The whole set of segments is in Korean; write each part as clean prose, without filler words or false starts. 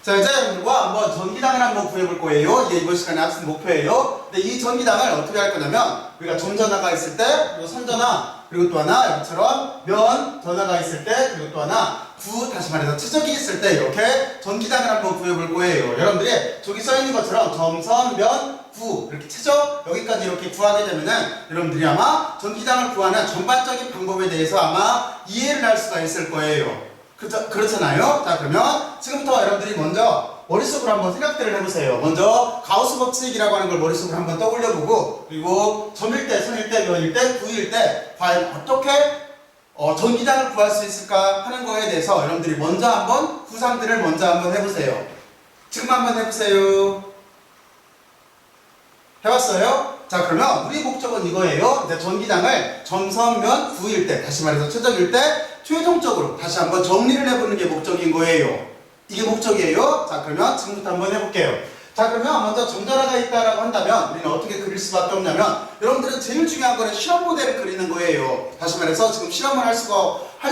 자, 이제 여러분들과 한번 전기당을 한번 구해볼 거예요. 이게 이번 시간의 학습 목표예요. 근데 이 전기당을 어떻게 할 거냐면, 우리가 점전화가 있을 때, 그리고 선전화, 그리고 또 하나, 여기처럼 면 전화가 있을 때, 그리고 또 하나, 다시 말해서 최적이 있을 때, 이렇게 전기당을 한번 구해볼 거예요. 여러분들이 저기 써있는 것처럼 점선, 면, 이렇게 최적, 여기까지 이렇게 구하게 되면은, 여러분들이 아마 전기당을 구하는 전반적인 방법에 대해서 아마 이해를 할 수가 있을 거예요. 그렇잖아요? 자, 그러면 지금부터 여러분들이 먼저 머릿속으로 한번 생각들을 해보세요. 먼저 가우스 법칙이라고 하는 걸 머릿속으로 한번 떠올려보고, 그리고 점일 때, 선일 때, 면일 때, 구일 때 과연 어떻게 전기당을 구할 수 있을까 하는 거에 대해서 여러분들이 먼저 한번 구상들을 먼저 한번 해보세요. 지금 한번 해보세요. 해봤어요? 자, 그러면 우리 목적은 이거예요. 이제 전기당을 점선면 구일 때, 다시 말해서 최적일 때 최종적으로 다시 한번 정리를 해보는 게 목적인 거예요. 이게 목적이에요. 자, 그러면 지금부터 한번 해볼게요. 자, 그러면 먼저 점전화가 있다라고 한다면 우리는 어떻게 그릴 수밖에 없냐면, 여러분들은 제일 중요한 거는 실험 모델을 그리는 거예요. 다시 말해서 지금 실험을 할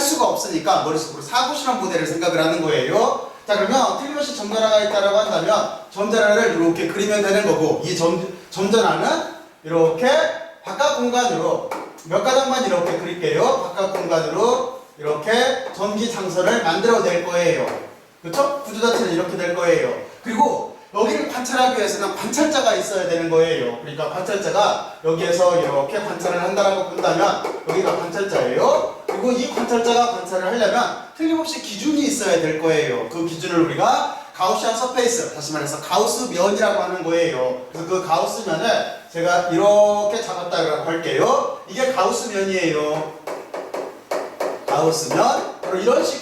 수가 없으니까 머릿속으로 사고 실험 모델을 생각을 하는 거예요. 자, 그러면 틀림없이 점전화가 있다라고 한다면 점전화를 이렇게 그리면 되는 거고, 이 점전화는 이렇게 바깥 공간으로 몇 가닥만 이렇게 그릴게요. 바깥 공간으로 이렇게 전기 장선을 만들어낼 거예요. 그렇죠? 구조 자체는 이렇게 될 거예요. 그리고 여기를 관찰하기 위해서는 관찰자가 있어야 되는 거예요. 그러니까 관찰자가 여기에서 이렇게 관찰을 한다라고 본다면 여기가 관찰자예요. 그리고 이 관찰자가 관찰을 하려면 틀림없이 기준이 있어야 될 거예요. 그 기준을 우리가 가우시안 서페이스, 다시 말해서 가우스 면이라고 하는 거예요. 그래서 그 가우스 면을 제가 이렇게 잡았다고 할게요. 이게 가우스 면이에요. 가우스면 바로 이런 식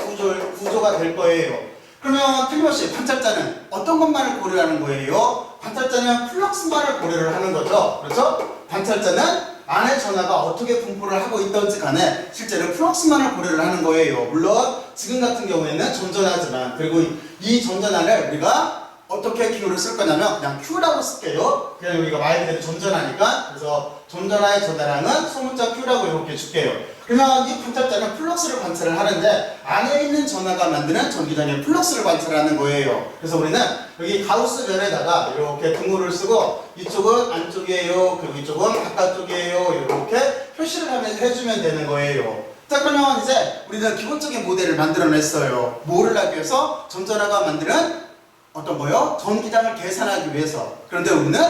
구조가 될 거예요. 그러면 틀림없이 관찰자는 어떤 것만을 고려하는 거예요? 관찰자는 플럭스만을 고려를 하는 거죠. 그렇죠? 관찰자는 안의 전하가 어떻게 분포를 하고 있던지 간에 실제로 플럭스만을 고려를 하는 거예요. 물론 지금 같은 경우에는 점전하지만, 그리고 이 점전하를 우리가 어떻게 기호를 쓸 거냐면 그냥 Q라고 쓸게요. 그냥 우리가 말 그대로 점전하니까. 그래서 점전하의 전하량은 소문자 Q라고 이렇게 줄게요. 그러면 이 관찰자는 플럭스를 관찰을 하는데 안에 있는 전하가 만드는 전기장의 플럭스를 관찰하는 거예요. 그래서 우리는 여기 가우스 면에다가 이렇게 등호를 쓰고, 이쪽은 안쪽이에요, 그리고 이쪽은 바깥쪽이에요, 이렇게 표시를 해주면 되는 거예요. 자, 그러면 이제 우리는 기본적인 모델을 만들어냈어요. 뭐를 하기 위해서? 점전하가 만드는 어떤 거요? 전기장을 계산하기 위해서. 그런데 우리는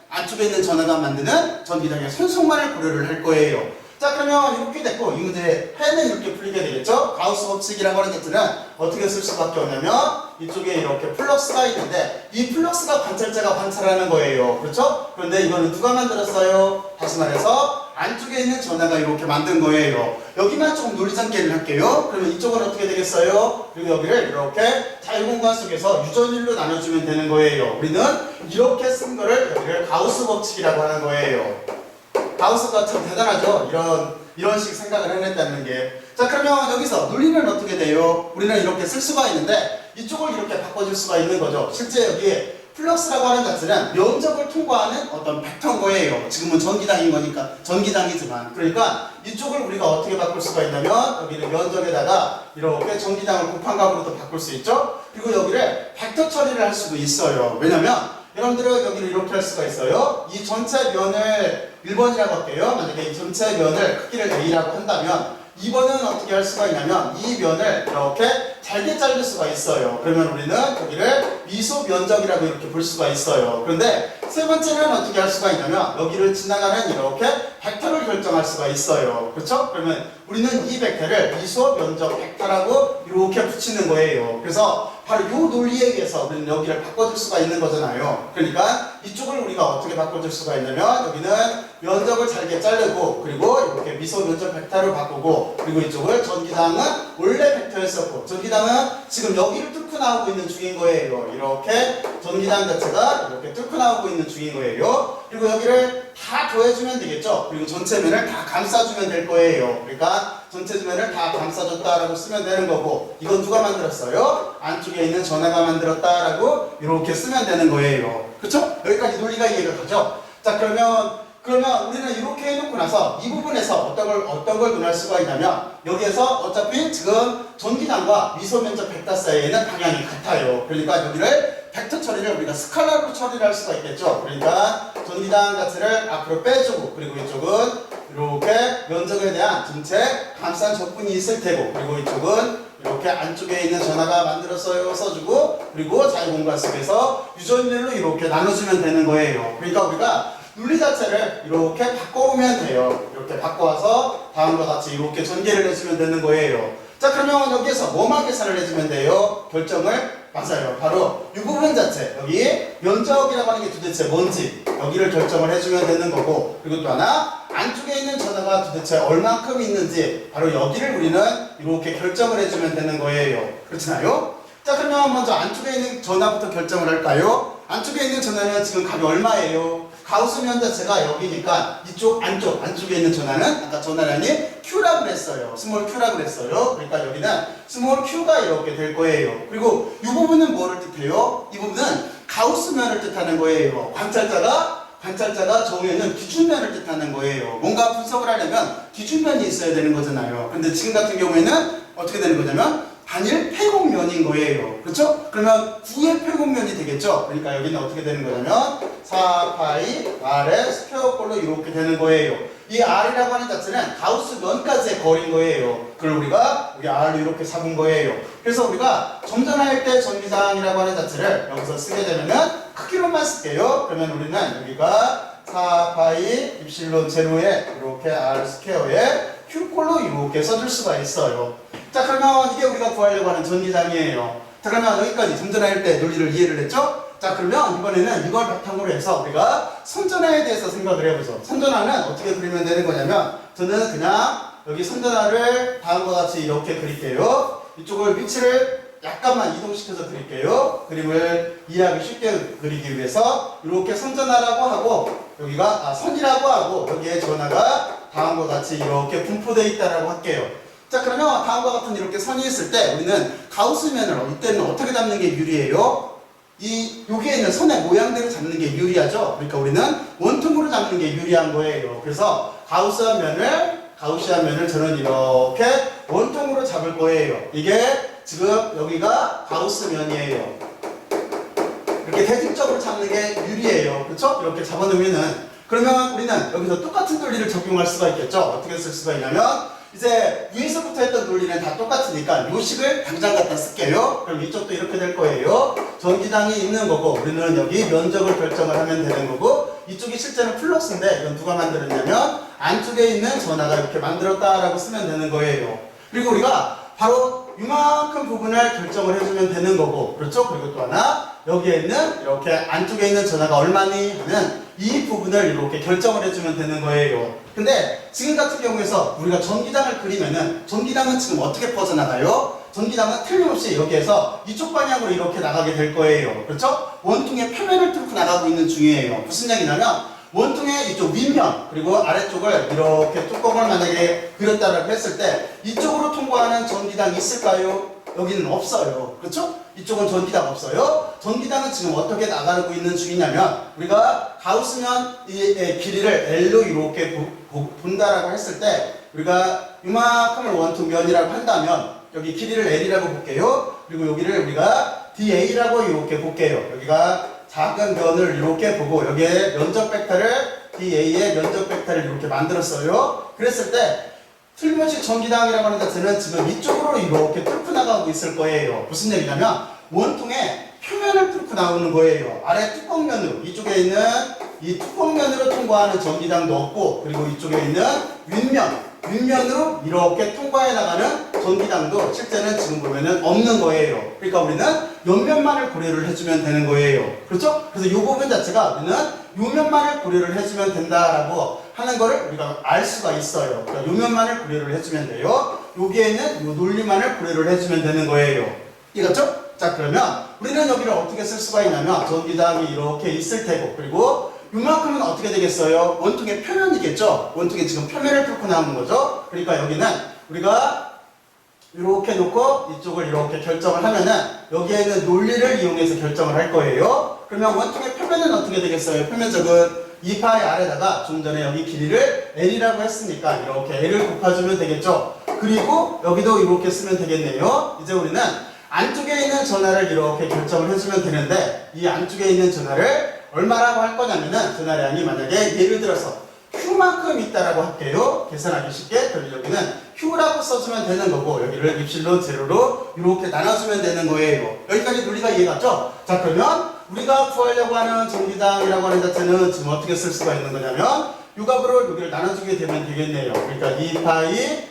안쪽에 있는 전하가 만드는 전기장의 손속만을 고려를 할 거예요. 자, 그러면 이렇게 됐고, 이 문제 해는 이렇게 풀리게 되겠죠? 가우스 법칙이라고 하는 것들은 어떻게 쓸 수밖에 없냐면 이쪽에 이렇게 플럭스가 있는데 이 플럭스가 관찰자가 관찰하는 거예요. 그렇죠? 그런데 이거는 누가 만들었어요? 다시 말해서 안쪽에 있는 전하가 이렇게 만든 거예요. 여기만 조금 논리전개를 할게요. 그러면 이쪽은 어떻게 되겠어요? 그리고 여기를 이렇게 자유공간 속에서 유전일로 나눠주면 되는 거예요. 우리는 이렇게 쓴 거를 여기를 가우스 법칙이라고 하는 거예요. 가우스가 참 대단하죠? 이런 식 생각을 해냈다는 게. 자, 그러면 여기서 논리는 어떻게 돼요? 우리는 이렇게 쓸 수가 있는데 이쪽을 이렇게 바꿔줄 수가 있는 거죠. 실제 여기에 플럭스라고 하는 자체는 면적을 통과하는 어떤 벡터인 거예요. 지금은 전기당인 거니까, 전기당이지만. 그러니까 이쪽을 우리가 어떻게 바꿀 수가 있냐면 여기는 면적에다가 이렇게 전기당을 곱한 값으로도 바꿀 수 있죠. 그리고 여기를 벡터 처리를 할 수도 있어요. 왜냐면 여러분들은 여기를 이렇게 할 수가 있어요. 이 전체 면을 1번이라고 할게요. 만약에 이 전체 면을 크기를 A라고 한다면 2번은 어떻게 할 수가 있냐면 이 면을 이렇게 잘게 자를 수가 있어요. 그러면 우리는 여기를 미소 면적이라고 이렇게 볼 수가 있어요. 그런데 세 번째는 어떻게 할 수가 있냐면 여기를 지나가는 이렇게 벡터를 결정할 수가 있어요. 그렇죠? 그러면 우리는 이 벡터를 미소 면적 벡터라고 이렇게 붙이는 거예요. 그래서 바로 이 논리에 의해서 우리는 여기를 바꿔줄 수가 있는 거잖아요. 그러니까 이쪽을 우리가 어떻게 바꿔줄 수가 있냐면 여기는 면적을 잘게 자르고, 그리고 이렇게 미소 면적 벡터로 바꾸고, 그리고 이쪽을 전기당은 원래 벡터였었고, 전기당은 지금 여기를 뚫고 나오고 있는 중인 거예요. 이렇게 전기당 자체가 이렇게 뚫고 나오고 있는 중인 거예요. 그리고 여기를 다 더해주면 되겠죠. 그리고 전체 면을 다 감싸주면 될 거예요. 그러니까 전체 면을 다 감싸줬다라고 쓰면 되는 거고, 이건 누가 만들었어요? 안쪽에 있는 전하가 만들었다라고 이렇게 쓰면 되는 거예요. 그렇죠? 여기까지 논리가 이해가 가죠? 자, 그러면 그러면 우리는 이렇게 해놓고 나서 이 부분에서 어떤 걸 논할 수가 있냐면 여기에서 어차피 지금 전기장과 미소 면적 벡터 사이에는 방향이 같아요. 그러니까 여기를 벡터 처리를 우리가 스칼라로 처리를 할 수가 있겠죠. 그러니까 전기장 자체를 앞으로 빼주고 그리고 이쪽은 이렇게 면적에 대한 전체 감싼 적분이 있을 테고 그리고 이쪽은 이렇게 안쪽에 있는 전하가 만들어서 써주고 그리고 자유공간 속에서 유전율로 이렇게 나눠주면 되는 거예요. 그러니까 우리가 논리 자체를 이렇게 바꿔오면 돼요. 이렇게 바꿔와서 다음과 같이 이렇게 전개를 해주면 되는 거예요. 자, 그러면 여기에서 뭐만 계산을 해주면 돼요? 결정을 맞아요. 바로 이 부분 자체 여기 면적이라고 하는 게 도대체 뭔지 여기를 결정을 해주면 되는 거고 그리고 또 하나 안쪽에 있는 전하가 도대체 얼만큼 있는지 바로 여기를 우리는 이렇게 결정을 해주면 되는 거예요. 그렇잖아요? 자, 그러면 먼저 안쪽에 있는 전하부터 결정을 할까요? 안쪽에 있는 전하는 지금 값이 얼마예요? 가우스면 자체가 여기니까 이쪽 안쪽에 있는 전하는 아까 전하량이 Q라고 그랬어요. 스몰 Q라고 그랬어요. 그러니까 여기는 스몰 Q가 이렇게 될 거예요. 그리고 이 부분은 뭐를 뜻해요? 이 부분은 가우스면을 뜻하는 거예요. 관찰자가 정의는 기준면을 뜻하는 거예요. 뭔가 분석을 하려면 기준면이 있어야 되는 거잖아요. 근데 지금 같은 경우에는 어떻게 되는 거냐면 단일 폐곡면인 거예요. 그렇죠? 그러면 9의 폐곡면이 되겠죠? 그러니까 여기는 어떻게 되는 거냐면 4파이 R의 스퀘어꼴로 이렇게 되는 거예요. 이 R이라고 하는 자체는 가우스면까지의 거리인 거예요. 그걸 우리가 여기 R로 이렇게 잡은 거예요. 그래서 우리가 점전할 때 전기장이라고 하는 자체를 여기서 쓰게 되면은 크기로만 쓸게요. 그러면 우리는 여기가 4파이 입실론 제로에 이렇게 R 스퀘어에 Q꼴로 이렇게 써줄 수가 있어요. 자, 그러면 이게 우리가 구하려고 하는 전기장이에요. 자, 그러면 여기까지 점전할 때 논리를 이해를 했죠? 자, 그러면 이번에는 이걸 바탕으로 해서 우리가 선전화에 대해서 생각을 해보죠. 선전화는 어떻게 그리면 되는 거냐면 저는 그냥 여기 선전화를 다음과 같이 이렇게 그릴게요. 이쪽을 위치를 약간만 이동시켜서 그릴게요. 그림을 이해하기 쉽게 그리기 위해서 이렇게 선전화라고 하고 여기가 선이라고 하고 여기에 전하가 다음과 같이 이렇게 분포되어 있다라고 할게요. 자, 그러면 다음과 같은 이렇게 선이 있을 때 우리는 가우스면을 이때는 어떻게 잡는 게 유리해요? 여기에 있는 선의 모양대로 잡는 게 유리하죠. 그러니까 우리는 원통으로 잡는 게 유리한 거예요. 그래서 가우시안 면을 저는 이렇게 원통으로 잡을 거예요. 이게 지금 여기가 가우스면이에요. 이렇게 대칭적으로 잡는 게 유리해요. 그렇죠? 이렇게 잡아놓으면은 그러면 우리는 여기서 똑같은 논리를 적용할 수가 있겠죠. 어떻게 쓸 수가 있냐면 이제 위에서부터 했던 논리는 다 똑같으니까 요 식을 당장 갖다 쓸게요. 그럼 이쪽도 이렇게 될 거예요. 전기장이 있는 거고 우리는 여기 면적을 결정을 하면 되는 거고 이쪽이 실제는 플럭스인데 이건 누가 만들었냐면 안쪽에 있는 전하가 이렇게 만들었다라고 쓰면 되는 거예요. 그리고 우리가 바로 이만큼 부분을 결정을 해주면 되는 거고 그렇죠? 그리고 또 하나 여기에 있는 이렇게 안쪽에 있는 전하가 얼마니 하는 이 부분을 이렇게 결정을 해주면 되는 거예요. 근데 지금 같은 경우에서 우리가 전기장을 그리면은 전기장은 지금 어떻게 퍼져나가요? 전기장은 틀림없이 여기에서 이쪽 방향으로 이렇게 나가게 될 거예요. 그렇죠? 원통의 표면을 뚫고 나가고 있는 중이에요. 무슨 얘기냐면 원통의 이쪽 윗면 그리고 아래쪽을 이렇게 뚜껑을 만약에 그렸다라고 했을 때 이쪽으로 통과하는 전기장이 있을까요? 여기는 없어요. 그렇죠? 이쪽은 전기장 없어요. 전기장은 지금 어떻게 나가고 있는 중이냐면 우리가 가우스면의 길이를 L로 이렇게 본다라고 했을 때 우리가 이만큼을 원통면이라고 한다면 여기 길이를 L이라고 볼게요. 그리고 여기를 우리가 DA라고 이렇게 볼게요. 여기가 작은 면을 이렇게 보고 여기에 면적 벡터를 DA의 면적 벡터를 이렇게 만들었어요. 그랬을 때 틀림없이 전기장이라고 하는 자체는 지금 이쪽으로 이렇게 뚫고 나가고 있을 거예요. 무슨 얘기냐면 원통의 표면을 뚫고 나오는 거예요. 아래 뚜껑면으로 이쪽에 있는 이 뚜껑면으로 통과하는 전기장도 없고 그리고 이쪽에 있는 윗면으로 이렇게 통과해 나가는 전기장도 실제는 지금 보면은 없는 거예요. 그러니까 우리는 옆면만을 고려를 해주면 되는 거예요. 그렇죠? 그래서 이 부분 자체가 우리는 요 면만을 고려를 해주면 된다라고 하는 거를 우리가 알 수가 있어요. 그러니까 요 면만을 고려를 해주면 돼요. 여기에 있는 요 논리만을 고려를 해주면 되는 거예요. 이해갔죠? 자, 그러면 우리는 여기를 어떻게 쓸 수가 있냐면 전기장이 이렇게 있을 테고 그리고 이만큼은 어떻게 되겠어요? 원통의 표면이겠죠? 원통이 지금 표면을 뚫고 나오는 거죠? 그러니까 여기는 우리가 이렇게 놓고 이쪽을 이렇게 결정을 하면은 여기에 있는 논리를 이용해서 결정을 할 거예요. 그러면 원통의 표면은 어떻게 되겠어요? 표면적은 2파이 r에다가 좀 전에 여기 길이를 l이라고 했으니까 이렇게 l을 곱해주면 되겠죠. 그리고 여기도 이렇게 쓰면 되겠네요. 이제 우리는 안쪽에 있는 전하를 이렇게 결정을 해주면 되는데 이 안쪽에 있는 전하를 얼마라고 할 거냐면은 전하량이 만약에 예를 들어서 Q만큼 있다라고 할게요. 계산하기 쉽게. 그럼 여기는 Q라고 써주면 되는 거고 여기를 입실론 제로로 이렇게 나눠주면 되는 거예요. 여기까지 논리가 이해갔죠? 자, 그러면 우리가 구하려고 하는 전기장이라고 하는 자체는 지금 어떻게 쓸 수가 있는 거냐면 유값으로 여기를 나눠주게 되면 되겠네요. 그러니까 2파이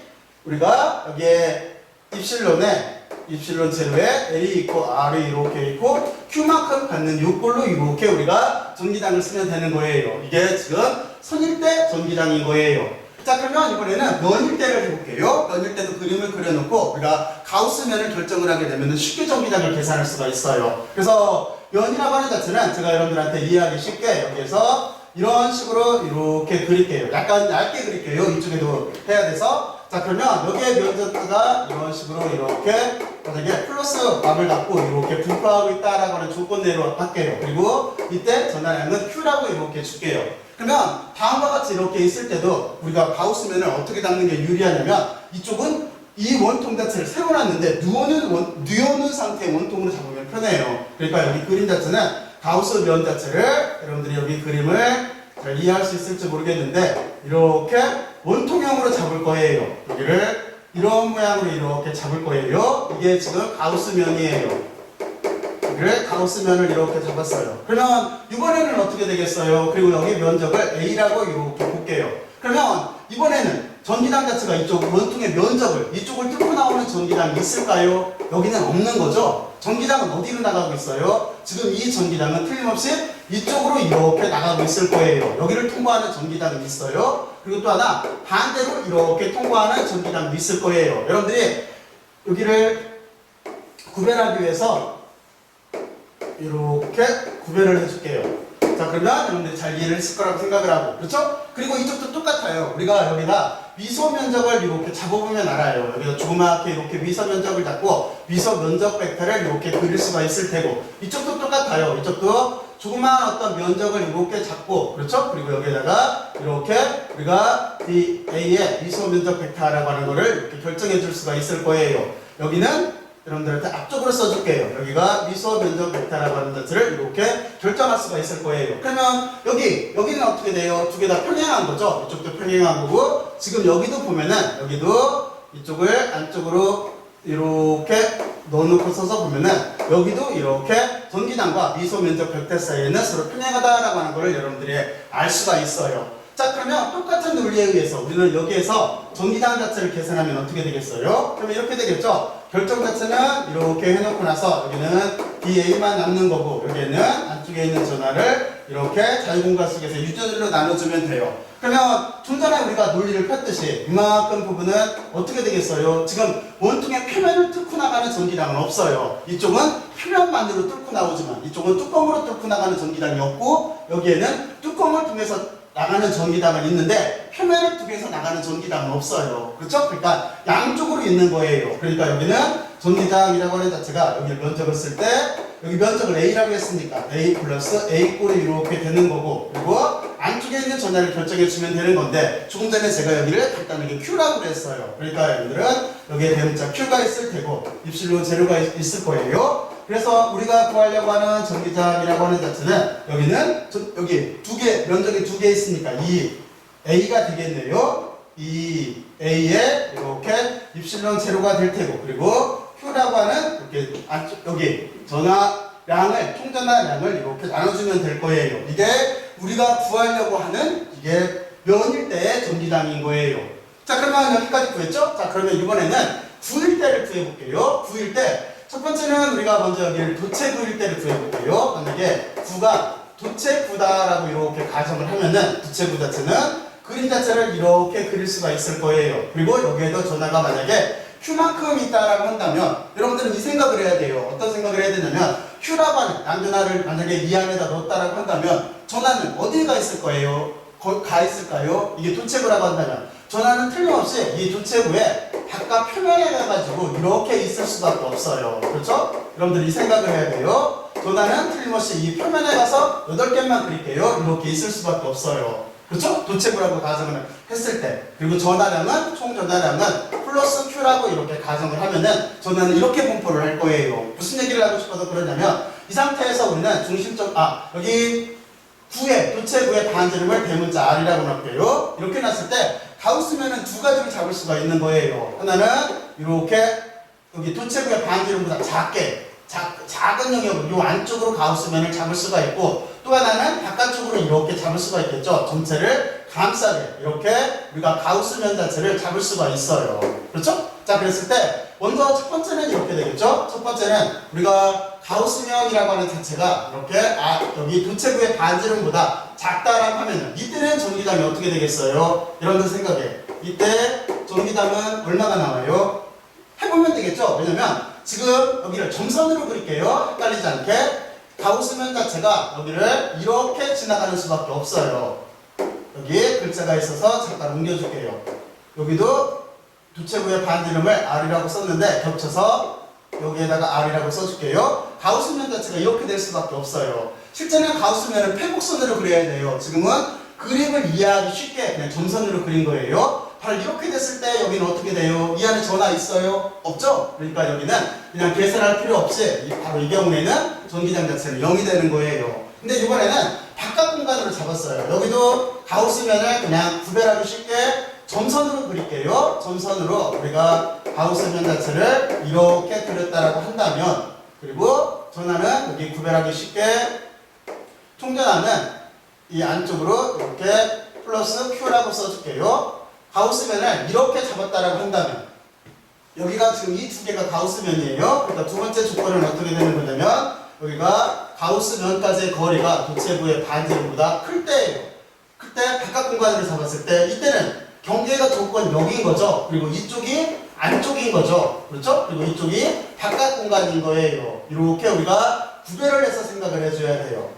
우리가 여기에 입실론 제로에 L이 있고 R이 이렇게 있고 Q만큼 갖는 요꼴로 이렇게 우리가 전기장을 쓰면 되는 거예요. 이게 지금 선일대 전기장인 거예요. 자, 그러면 이번에는 면일대를 해볼게요. 면일대도 그림을 그려놓고 우리가 가우스면을 결정을 하게 되면 쉽게 전기장을 계산할 수가 있어요. 그래서 면이라고 하는 자체는 제가 여러분들한테 이해하기 쉽게 여기에서 이런 식으로 이렇게 그릴게요. 약간 얇게 그릴게요. 이쪽에도 해야 돼서. 자, 그러면 여기에 면적가 이런 식으로 이렇게 만약에 플러스 값을 갖고 이렇게 분포하고 있다라고 하는 조건 내로 할게요. 그리고 이때 전하량은 Q라고 이렇게 줄게요. 그러면 다음과 같이 이렇게 있을 때도 우리가 가우스면을 어떻게 잡는 게 유리하냐면 이쪽은 이 원통 자체를 세워놨는데 누워놓은 상태의 원통으로 잡으면 편해요. 그러니까 여기 그림 자체는 가우스 면 자체를 여러분들이 여기 그림을 잘 이해할 수 있을지 모르겠는데 이렇게 원통형으로 잡을 거예요. 여기를 이런 모양으로 이렇게 잡을 거예요. 이게 지금 가우스면이에요. 여기를 가우스면을 이렇게 잡았어요. 그러면 이번에는 어떻게 되겠어요? 그리고 여기 면적을 A라고 이렇게 볼게요. 그러면 이번에는 전기장 자체가 이쪽 원통의 면적을 이쪽을 뚫고 나오는 전기장이 있을까요? 여기는 없는 거죠. 전기장은 어디로 나가고 있어요? 지금 이 전기장은 틀림없이 이쪽으로 이렇게 나가고 있을 거예요. 여기를 통과하는 전기장이 있어요. 그리고 또 하나 반대로 이렇게 통과하는 전기장도 있을 거예요. 여러분들이 여기를 구별하기 위해서 이렇게 구별을 해줄게요. 자, 그러면 여러분들이 잘 이해를 했을 거라고 생각을 하고, 그렇죠? 그리고 이쪽도 똑같아요. 우리가 여기다 미소 면적을 이렇게 잡아보면 알아요. 여기다 조그맣게 이렇게 미소 면적을 잡고 미소 면적 벡터를 이렇게 그릴 수가 있을 테고, 이쪽도 똑같아요. 이쪽도 조그마한 어떤 면적을 이렇게 잡고, 그렇죠? 그리고 여기다가 이렇게 우리가 이 A의 미소 면적 벡터라고 하는 거를 이렇게 결정해 줄 수가 있을 거예요. 여기는 여러분들한테 앞쪽으로 써줄게요. 여기가 미소 면적 벡터라고 하는 자체를 이렇게 결정할 수가 있을 거예요. 그러면 여기는 어떻게 돼요? 두 개 다 평행한 거죠? 이쪽도 평행한 거고, 지금 여기도 보면은, 여기도 이쪽을 안쪽으로 이렇게 넣어놓고 써서 보면은, 여기도 이렇게 전기장과 미소 면적 벡터 사이에는 서로 평행하다라고 하는 걸 여러분들이 알 수가 있어요. 자, 그러면 똑같은 논리에 의해서 우리는 여기에서 전기장 자체를 계산하면 어떻게 되겠어요? 그러면 이렇게 되겠죠? 결정 자체는 이렇게 해놓고 나서 여기는 BA만 남는 거고 여기에는 안쪽에 있는 전하를 이렇게 자유공간 속에서 유전율로 나눠주면 돼요. 그러면 좀 전에 우리가 논리를 폈듯이 이만큼 부분은 어떻게 되겠어요? 지금 원통의 표면을 뚫고 나가는 전기장은 없어요. 이쪽은 표면만으로 뚫고 나오지만 이쪽은 뚜껑으로 뚫고 나가는 전기장이 없고 여기에는 뚜껑을 통해서 나가는 전기장은 있는데 표면을 통해서 나가는 전기장은 없어요. 그렇죠? 그러니까 양쪽으로 있는 거예요. 그러니까 여기는 전기장이라고 하는 자체가 여기 면적을 쓸 때 여기 면적을 A라고 했으니까 A 플러스 A 꼴이 이렇게 되는 거고, 그리고 안쪽에 있는 전하를 결정해 주면 되는 건데 조금 전에 제가 여기를 간단하게 Q라고 그랬어요. 그러니까 여러분들은 여기에 대문자 Q가 있을 테고 입실로 제로가 있을 거예요. 그래서 우리가 구하려고 하는 전기장이라고 하는 자체는 여기는 여기 면적이 두 개 있으니까 이 A가 되겠네요. 이 A에 이렇게 입실론 제로가 될 테고, 그리고 Q라고 하는 이렇게 여기 전하량을 총전하량을 이렇게 나눠주면 될 거예요. 이게 우리가 구하려고 하는 이게 면일 때의 전기장인 거예요. 자, 그러면 여기까지 구했죠? 자, 그러면 이번에는 구일 때를 구해볼게요. 구일 때 첫 번째는 우리가 먼저 여기를 도체 구일 때를 구해볼게요. 만약에 구가 도체 구다라고 이렇게 가정을 하면은 도체 구 자체는 그림 자체를 이렇게 그릴 수가 있을 거예요. 그리고 여기에도 전하가 만약에 Q만큼 있다라고 한다면 여러분들은 이 생각을 해야 돼요. 어떤 생각을 해야 되냐면 Q라고 하는 난전하를 만약에 이 안에다 넣었다라고 한다면 전하는 어디가 있을 거예요? 가 있을까요? 이게 도체구라고 한다면 전하는 틀림없이 이 도체구에 바깥 표면에 가가지고 이렇게 있을 수밖에 없어요. 그렇죠? 여러분들 이 생각을 해야 돼요. 전하는 틀림없이 이 표면에 가서 8개만 그릴게요. 이렇게 있을 수밖에 없어요. 그렇죠? 도체부라고 가정을 했을 때. 그리고 전하량은, 총 전하량은 플러스 Q라고 이렇게 가정을 하면은 전하는 이렇게 분포를 할 거예요. 무슨 얘기를 하고 싶어서 그러냐면 이 상태에서 우리는 여기 도체구의 반지름을 대문자 R이라고 놨고요. 이렇게 놨을 때 가우스면은 두 가지를 잡을 수가 있는 거예요. 하나는 이렇게 여기 도체구의 반지름보다 작은 영역으로 이 안쪽으로 가우스면을 잡을 수가 있고, 또 하나는 바깥쪽으로 이렇게 잡을 수가 있겠죠. 전체를 감싸게 이렇게 우리가 가우스면 자체를 잡을 수가 있어요. 그렇죠? 자, 그랬을 때 먼저 첫 번째는 이렇게 되겠죠. 첫 번째는 우리가 가우스면이라고 하는 자체가 이렇게 여기 도체구의 반지름보다 작다라고 하면은 이때는 전기담이 어떻게 되겠어요? 여러분들 생각해. 이때 전기담은 얼마가 나와요? 해보면 되겠죠. 왜냐면 지금 여기를 점선으로 그릴게요. 헷갈리지 않게. 가우스면 자체가 여기를 이렇게 지나가는 수밖에 없어요. 여기 글자가 있어서 잠깐 옮겨줄게요. 여기도 도체구의 반지름을 R이라고 썼는데 겹쳐서 여기에다가 R이라고 써줄게요. 가우스면 자체가 이렇게 될 수밖에 없어요. 실제는 가우스면은 패곡선으로 그려야 돼요. 지금은 그림을 이해하기 쉽게 그냥 점선으로 그린 거예요. 바로 이렇게 됐을 때 여기는 어떻게 돼요? 이 안에 전하 있어요? 없죠? 그러니까 여기는 그냥 계산할 필요 없이 바로 이 경우에는 전기장 자체는 0이 되는 거예요. 근데 이번에는 바깥 공간으로 잡았어요. 여기도 가우스면을 그냥 구별하기 쉽게 점선으로 그릴게요. 점선으로 우리가 가우스면 자체를 이렇게 그렸다라고 한다면, 그리고 전하는 여기 구별하기 쉽게 총전하는 이 안쪽으로 이렇게 플러스 Q라고 써줄게요. 가우스면을 이렇게 잡았다라고 한다면 여기가 지금 이 두 개가 가우스면이에요. 그러니까 두 번째 조건은 어떻게 되는 거냐면 여기가 가우스면까지의 거리가 도체구의 반지름보다 클 때예요. 그때 바깥 공간으로 잡았을 때 이때는 경계가 조건 여기인 거죠. 그리고 이쪽이 안쪽인 거죠. 그렇죠? 그리고 이쪽이 바깥 공간인 거예요. 이렇게 우리가 구별을 해서 생각을 해줘야 돼요.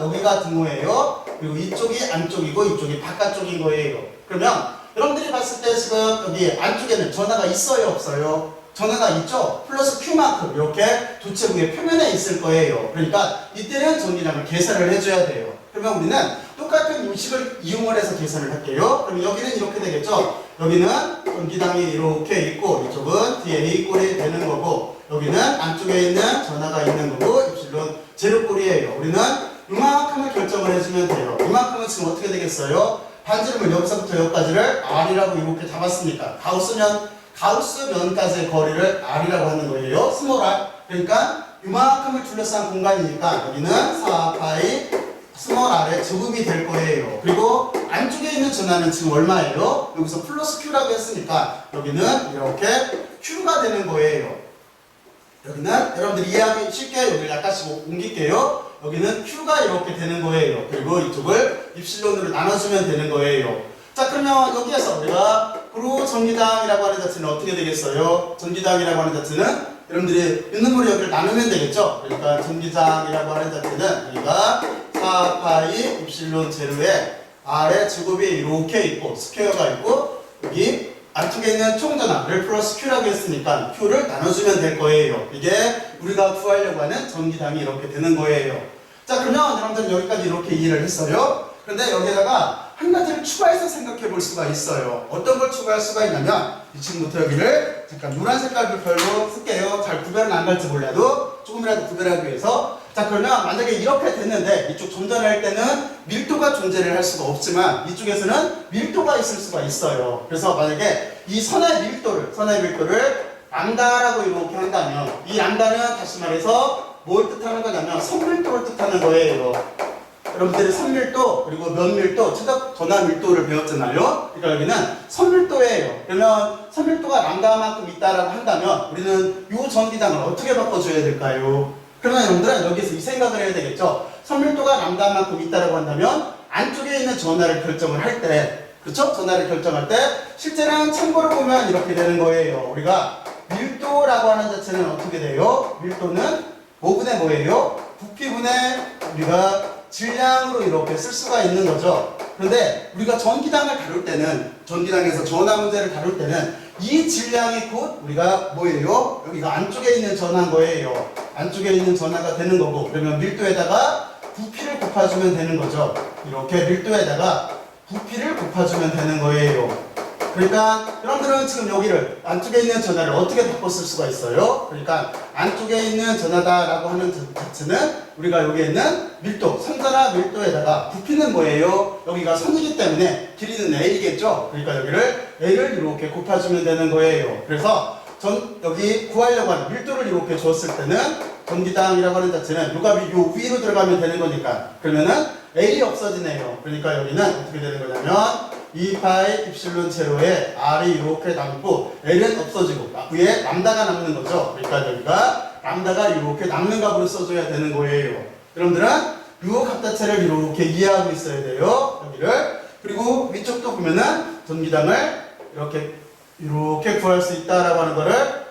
여기가 등호예요. 그리고 이쪽이 안쪽이고 이쪽이 바깥쪽인 거예요. 그러면 여러분들이 봤을 때 지금 여기 안쪽에는 전하가 있어요, 없어요? 전하가 있죠? 플러스 Q만큼 이렇게 도체구의 표면에 있을 거예요. 그러니까 이때는 전기량을 계산을 해줘야 돼요. 그러면 우리는 똑같은 요식을 이용을 해서 계산을 할게요. 그럼 여기는 이렇게 되겠죠? 여기는 전기량이 이렇게 있고 이쪽은 뒤에 A꼴이 되는 거고, 여기는 안쪽에 있는 전하가 있는 거고 입실론 제로꼴이에요. 우리는 이만큼을 결정을 해주면 돼요. 이만큼은 지금 어떻게 되겠어요? 반지름을 여기서부터 여기까지를 R이라고 이렇게 잡았으니까 가우스면까지의 거리를 R이라고 하는 거예요. 스몰 r. 그러니까 이만큼을 둘러싼 공간이니까 여기는 4파이 스몰 r의 제곱이 될 거예요. 그리고 안쪽에 있는 전하는 지금 얼마예요? 여기서 플러스 Q라고 했으니까 여기는 이렇게 Q가 되는 거예요. 여기는 여러분들이 이해하기 쉽게 여기를 약간씩 옮길게요. 여기는 Q가 이렇게 되는 거예요. 그리고 이쪽을 입실론으로 나눠주면 되는 거예요. 자, 그러면 여기에서 우리가 그리고 전기당이라고 하는 자체는 어떻게 되겠어요? 전기당이라고 하는 자체는 여러분들이 있는 거로 여기를 나누면 되겠죠? 그러니까 전기당이라고 하는 자체는 여기가 4파이 입실론 제로에 R의 제곱이 이렇게 있고 스퀘어가 있고 여기 안쪽에 있는 총전하를 플러스 Q라고 했으니까 Q를 나눠주면 될 거예요. 이게 우리가 구하려고 하는 전기당이 이렇게 되는 거예요. 자, 그러면 여러분들은 여기까지 이렇게 이해를 했어요. 그런데 여기다가 한 가지를 추가해서 생각해 볼 수가 있어요. 어떤 걸 추가할 수가 있냐면 지금부터 여기를 잠깐 노란 색깔 별로 쓸게요. 잘 구별은 안 갈지 몰라도 조금이라도 구별하기 위해서. 자, 그러면 만약에 이렇게 됐는데 이쪽 전전할 때는 밀도가 존재를 할 수가 없지만 이쪽에서는 밀도가 있을 수가 있어요. 그래서 만약에 이 선의 밀도를 람다라고 이렇게 한다면 이 람다는 다시 말해서 뭘 뜻하는 거냐면 선밀도를 뜻하는 거예요. 여러분들이 선밀도 그리고 면밀도, 최적 전하 밀도를 배웠잖아요. 그러니까 여기는 선밀도예요. 그러면 선밀도가 람다만큼 있다라고 한다면 우리는 이 전기당을 어떻게 바꿔줘야 될까요? 그러면 여러분들은 여기서 이 생각을 해야 되겠죠. 선밀도가 람다만큼 있다라고 한다면 안쪽에 있는 전하를 결정을 할 때, 그렇죠? 전하를 결정할 때 실제는 참고로 보면 이렇게 되는 거예요. 우리가 밀도라고 하는 자체는 어떻게 돼요? 밀도는 뭐분의 뭐예요? 부피분의 우리가 질량으로 이렇게 쓸 수가 있는 거죠. 그런데 우리가 전기당을 다룰 때는, 전기당에서 전하 문제를 다룰 때는 이 질량이 곧 우리가 뭐예요? 여기가 안쪽에 있는 전하인 거예요. 안쪽에 있는 전하가 되는 거고, 그러면 밀도에다가 부피를 곱해주면 되는 거죠. 이렇게 밀도에다가 부피를 곱해주면 되는 거예요. 그러니까 여러분들은 지금 여기를 안쪽에 있는 전하를 어떻게 바꿔 쓸 수가 있어요? 그러니까 안쪽에 있는 전하다라고 하는 자체는 우리가 여기에 있는 밀도, 선전하 밀도에다가 부피는 뭐예요? 여기가 선이기 때문에 길이는 A겠죠? 그러니까 여기를 A를 이렇게 곱해주면 되는 거예요. 그래서 여기 구하려고 하는 밀도를 이렇게 줬을 때는 전기당이라고 하는 자체는 요 값이 요 위로 들어가면 되는 거니까 그러면은 L이 없어지네요. 그러니까 여기는 어떻게 되는 거냐면 2파이 입실론 제로에 R이 이렇게 남고 L은 없어지고 위에 람다가 남는 거죠. 그러니까 여기가 람다가 이렇게 남는 값으로 써줘야 되는 거예요. 여러분들은 이 값 자체를 이렇게 이해하고 있어야 돼요. 여기를. 그리고 위쪽도 보면은 전기당을 이렇게 구할 수 있다라고 하는 거를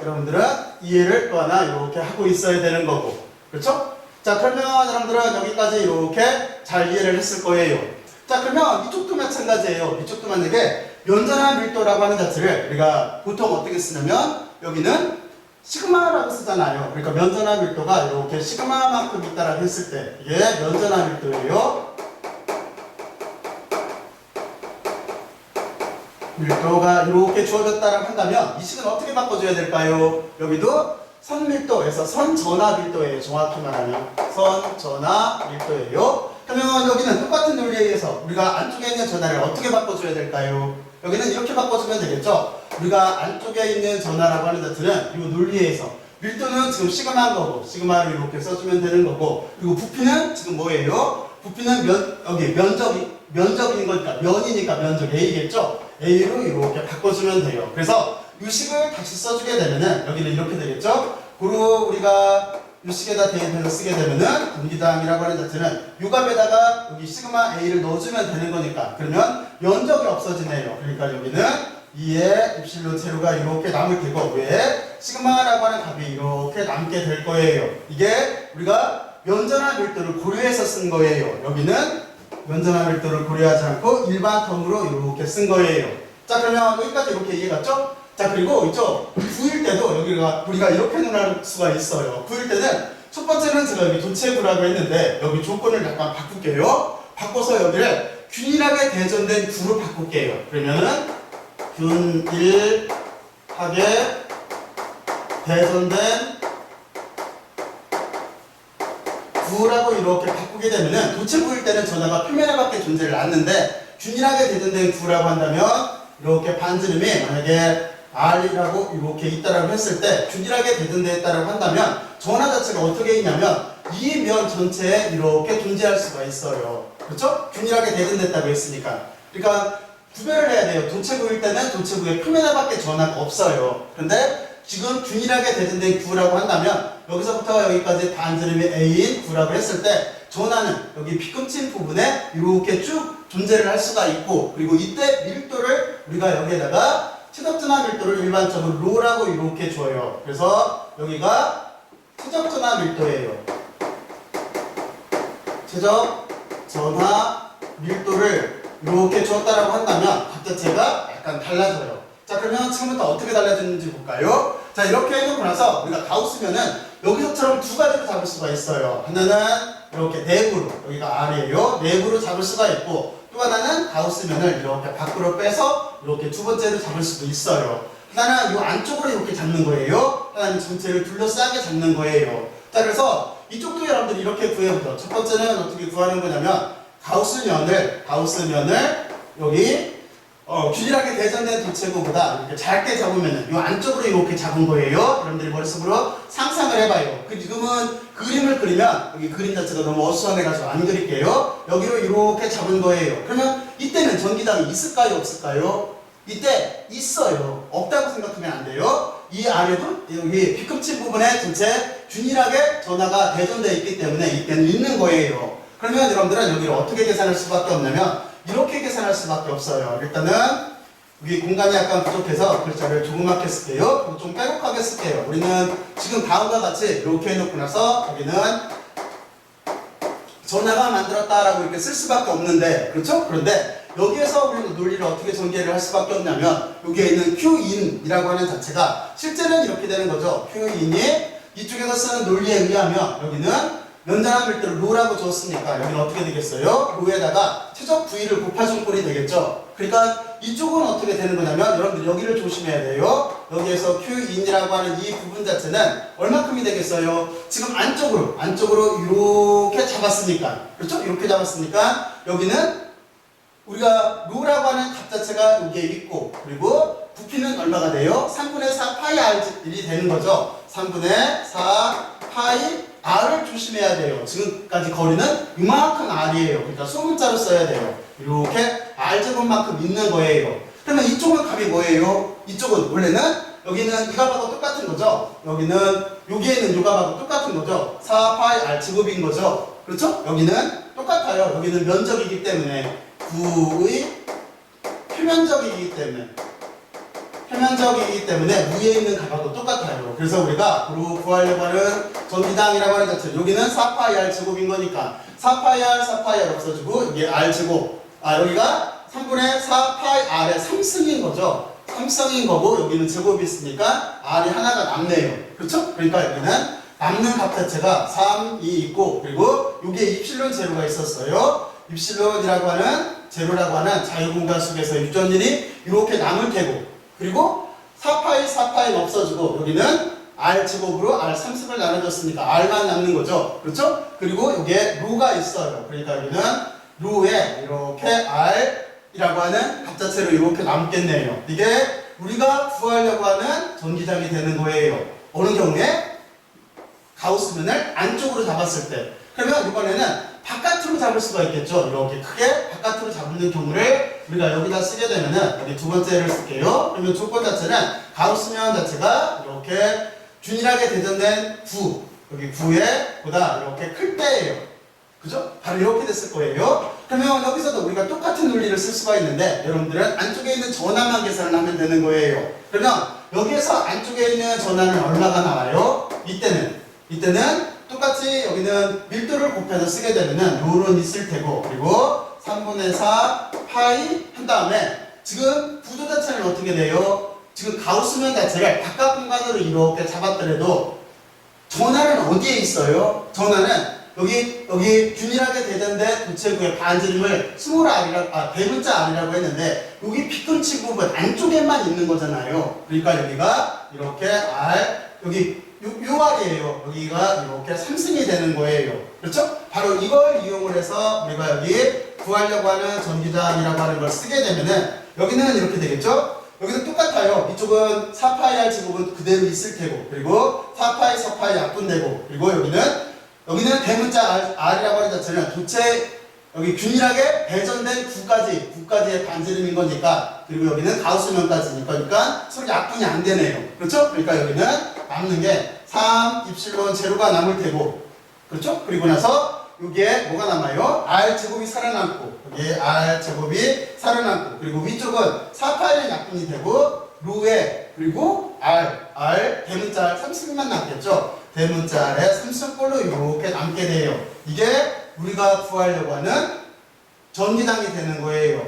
여러분들은 이해를 또 하나 이렇게 하고 있어야 되는 거고. 그렇죠? 자, 그러면 여러분들은 여기까지 이렇게 잘 이해를 했을 거예요. 자, 그러면 이쪽도 마찬가지예요. 이쪽도 만약에 면전한 밀도라고 하는 자체를 우리가 보통 어떻게 쓰냐면 여기는 시그마라고 쓰잖아요. 그러니까 면전한 밀도가 이렇게 시그마만큼 있다라고 했을 때 이게 면전한 밀도예요. 밀도가 이렇게 주어졌다라고 한다면 이 식은 어떻게 바꿔줘야 될까요? 여기도 선밀도에서 선전하 밀도예요. 정확히 말하면 선전하 밀도예요. 그러면 여기는 똑같은 논리에 의해서 우리가 안쪽에 있는 전하를 어떻게 바꿔줘야 될까요? 여기는 이렇게 바꿔주면 되겠죠? 우리가 안쪽에 있는 전하라고 하는 자체는 이 논리에 의해서 밀도는 지금 시그마인 거고 시그마를 이렇게 써주면 되는 거고 그리고 부피는 지금 뭐예요? 부피는 여기 면적인 거니까 면이니까 면적 A겠죠? A로 이렇게 바꿔주면 돼요. 그래서 이 식을 다시 써주게 되면은 여기는 이렇게 되겠죠? 그리고 우리가 이 식에다 대입해서 쓰게 되면은 전기당이라고 하는 자체는 이 값에다가 여기 시그마 A를 넣어주면 되는 거니까 그러면 면적이 없어지네요. 그러니까 여기는 2의 입실론 제로가 이렇게 남을 테고 왜 시그마라고 하는 값이 이렇게 남게 될 거예요. 이게 우리가 면전한 밀도를 고려해서 쓴 거예요. 여기는 면전한 밀도를 고려하지 않고 일반 텀으로 이렇게 쓴 거예요. 자, 그러면 여기까지 이렇게 이해갔죠? 자, 그리고 이쪽 구일 때도 여기가 우리가 이렇게 논할 수가 있어요. 구일 때는 첫 번째는 제가 여기 도체구라고 했는데 여기 조건을 약간 바꿀게요. 바꿔서 여기를 균일하게 대전된 구로 바꿀게요. 그러면은 균일하게 대전된 구라고 이렇게 바꾸게 되면은 도체구일 때는 전하가 표면에 밖에 존재를 않는데 균일하게 대전된 구라고 한다면 이렇게 반지름이 만약에 R이라고 이렇게 있다라고 했을 때 균일하게 대전되어 있다라고 한다면 전하 자체가 어떻게 있냐면 이 면 전체에 이렇게 존재할 수가 있어요. 그렇죠? 균일하게 대전됐다고 했으니까. 그러니까 구별을 해야 돼요. 도체구일 때는 도체구의 표면에 밖에 전하가 없어요. 그런데 지금 균일하게 대전된 구라고 한다면 여기서부터 여기까지 반지름이 A인 구라고 했을 때 전하는 여기 비꿈친 부분에 이렇게 쭉 존재를 할 수가 있고 그리고 이때 밀도를 우리가 여기에다가 최적전하 밀도를 일반적으로 로라고 이렇게 줘요. 그래서 여기가 최적전하 밀도예요. 최적전하 밀도를 이렇게 주었다라고 한다면 각 자체가 약간 달라져요. 자, 그러면 지금부터 어떻게 달라지는지 볼까요? 자, 이렇게 해놓고 나서 우리가 가우스면은 여기서처럼 두 가지로 잡을 수가 있어요. 하나는 이렇게 내부로, 여기가 R이에요. 내부로 잡을 수가 있고 또 하나는 가우스면을 이렇게 밖으로 빼서 이렇게 두 번째로 잡을 수도 있어요. 하나는 이 안쪽으로 이렇게 잡는 거예요. 하나는 전체를 둘러싸게 잡는 거예요. 자, 그래서 이쪽도 여러분들이 이렇게 구해보죠. 첫 번째는 어떻게 구하는 거냐면 가우스면을 여기 균일하게 대전된 도체구보다 이렇게 짧게 잡으면 이 안쪽으로 이렇게 잡은 거예요. 여러분들이 머릿속으로 상상을 해봐요. 지금은 그림을 그리면 여기 그림 자체가 너무 어수선해가지고 안 그릴게요. 여기로 이렇게 잡은 거예요. 그러면 이때는 전기당이 있을까요? 없을까요? 이때 있어요. 없다고 생각하면 안 돼요. 이 아래도 여기 비꿈친 부분에 전체 균일하게 전하가 대전되어 있기 때문에 이때는 있는 거예요. 그러면 여러분들은 여기를 어떻게 계산할 수밖에 없냐면 이렇게 계산할 수밖에 없어요. 일단은 여기 공간이 약간 부족해서 글자를 조그맣게 쓸게요. 그리고 좀 빼곡하게 쓸게요. 우리는 지금 다음과 같이 이렇게 해놓고 나서 여기는 전하가 만들었다라고 이렇게 쓸 수밖에 없는데 그렇죠? 그런데 여기에서 우리는 논리를 어떻게 전개를 할 수밖에 없냐면 여기에 있는 Q인이라고 하는 자체가 실제는 이렇게 되는 거죠. Q인이 이쪽에서 쓰는 논리에 의하면 여기는 면적한 밀도를 로라고 줬으니까 여기는 어떻게 되겠어요? 로에다가 최적 부위를 곱해준 꼴이 되겠죠. 그러니까 이쪽은 어떻게 되는 거냐면 여러분들 여기를 조심해야 돼요. 여기에서 Q인이라고 하는 이 부분 자체는 얼마큼이 되겠어요? 지금 안쪽으로 이렇게 잡았으니까, 그렇죠? 이렇게 잡았으니까 여기는 우리가 로라고 하는 값 자체가 여기에 있고, 그리고 부피는 얼마가 돼요? 3분의 4 파이 R이 되는 거죠. 3분의 4 파이 R을 조심해야 돼요. 지금까지 거리는 이만큼 R이에요. 그러니까 소문자로 써야 돼요. 이렇게 R제곱만큼 있는 거예요. 그러면 이쪽은 값이 뭐예요? 이쪽은 원래는 여기는 이 값하고 똑같은 거죠. 여기에 있는 이 값하고 똑같은 거죠. 4 파이 R 제곱인 거죠. 그렇죠? 여기는 똑같아요. 여기는 면적이기 때문에 구의 표면적이기 때문에 위에 있는 값하고 똑같아요. 그래서 우리가 구하려고 하는 전기당이라고 하는 자체 여기는 4파이 R 제곱인 거니까 4파이 R 없어지고 여기 R 제곱 여기가 3분의 4파이 R의 3승인 거죠. 3승인 거고 여기는 제곱이 있으니까 R이 하나가 남네요. 그렇죠? 그러니까 여기는 남는 값 자체가 3이 있고 그리고 여기에 입실론 제로가 있었어요. 입실론이라고 하는 제로라고 하는 자유공간 속에서 유전율이 이렇게 남을 테고 그리고 4파이 없어지고 여기는 R제곱으로 R3승을 나눠줬으니까 R만 남는 거죠. 그렇죠? 그리고 여기에 로가 있어요. 그러니까 여기는 로에 이렇게 R이라고 하는 값 자체로 이렇게 남겠네요. 이게 우리가 구하려고 하는 전기장이 되는 거예요. 어느 경우에 가우스면을 안쪽으로 잡았을 때. 그러면 이번에는 바깥으로 잡을 수가 있겠죠. 이렇게 크게 바깥으로 잡는 경우를 우리가 여기다 쓰게 되면은 여기 두 번째를 쓸게요. 그러면 조건 자체는 가우스면 자체가 이렇게 균일하게 대전된 구 여기 구에 보다 이렇게 클 때예요. 그죠? 바로 이렇게 됐을 거예요. 그러면 여기서도 우리가 똑같은 논리를 쓸 수가 있는데 여러분들은 안쪽에 있는 전압만 계산을 하면 되는 거예요. 그러면 여기에서 안쪽에 있는 전압은 얼마가 나와요? 이때는 똑같이 여기는 밀도를 곱해서 쓰게 되면은 롤은 있을 테고 그리고 3분의 4 파이 한 다음에 지금 구조 자체는 어떻게 돼요? 지금 가우스면 자체를 바깥 공간으로 이렇게 잡았더라도 전화는 어디에 있어요? 전화는 여기 균일하게 대전된 도체구의 반지름을 대문자 R이라고 했는데 여기 빗금치 부분 안쪽에만 있는 거잖아요. 그러니까 여기가 이렇게 R 요 R이에요. 여기가 이렇게 3승이 되는 거예요. 그렇죠? 바로 이걸 이용을 해서 우리가 여기 구하려고 하는 전기장이라고 하는 걸 쓰게 되면은 여기는 이렇게 되겠죠? 여기도 똑같아요. 이쪽은 4파이 R 제곱은 그대로 있을 테고 그리고 4파이 약분되고 그리고 여기는 대문자 R이라고 하는 자체는 도체 여기 균일하게 배전된 9까지의 반지름인 거니까 그리고 여기는 가우스면까지니까 그러니까 서로 약분이 안 되네요. 그렇죠? 그러니까 여기는 남는 게 3 입실론 제로가 남을 테고 그렇죠? 그리고 나서 여기에 뭐가 남아요? R제곱이 살아남고 여기에 R제곱이 살아남고 그리고 위쪽은 4파이는 약분이 되고 로에 그리고 R 대문자 R 3승만 남겠죠? 대문자 R의 3승꼴로 이렇게 남게 돼요. 이게 우리가 구하려고 하는 전기장이 되는 거예요.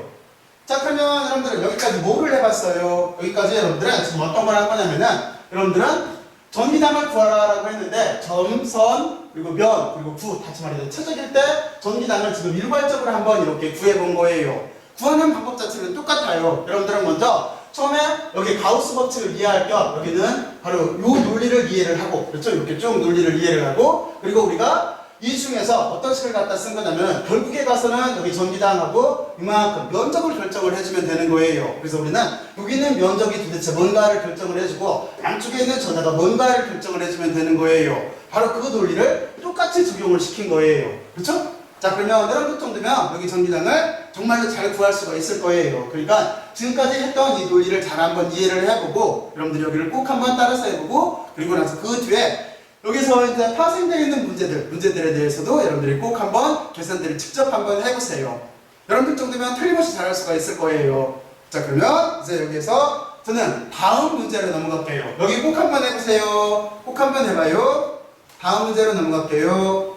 자 그러면 여러분들은 여기까지 뭐를 해봤어요? 여기까지 여러분들은 지금 어떤 걸 할 거냐면은 여러분들은 전기장을 구하라고 했는데 점, 선, 그리고 면, 그리고 구 다시 말해서 최적일 때 전기장을 지금 일괄적으로 한번 이렇게 구해본 거예요. 구하는 방법 자체는 똑같아요. 여러분들은 먼저 처음에 여기 가우스 법칙을 이해할 겸 여기는 바로 요 논리를 이해를 하고 그렇죠? 이렇게 쭉 논리를 이해를 하고 그리고 우리가 이 중에서 어떤 식을 갖다 쓴 거냐면 결국에 가서는 여기 전기장하고 이만큼 면적을 결정을 해주면 되는 거예요. 그래서 우리는 여기는 면적이 도대체 뭔가를 결정을 해주고 안쪽에 있는 전하가 뭔가를 결정을 해주면 되는 거예요. 바로 그 논리를 똑같이 적용을 시킨 거예요. 그렇죠? 자 그러면 여러분 정도면 여기 전기장을 정말로 잘 구할 수가 있을 거예요. 그러니까 지금까지 했던 이 논리를 잘 한번 이해를 해보고 여러분들이 여기를 꼭 한번 따라서 해보고 그리고 나서 그 뒤에 여기서 이제 파생되어 있는 문제들에 대해서도 여러분들이 꼭 한번 계산들을 직접 한번 해보세요. 여러분들 정도면 틀림없이 잘할 수가 있을 거예요. 자 그러면 이제 여기서 저는 다음 문제로 넘어갈게요. 여기 꼭 한번 해보세요. 꼭 한번 해봐요. 다음 문제로 넘어갈게요.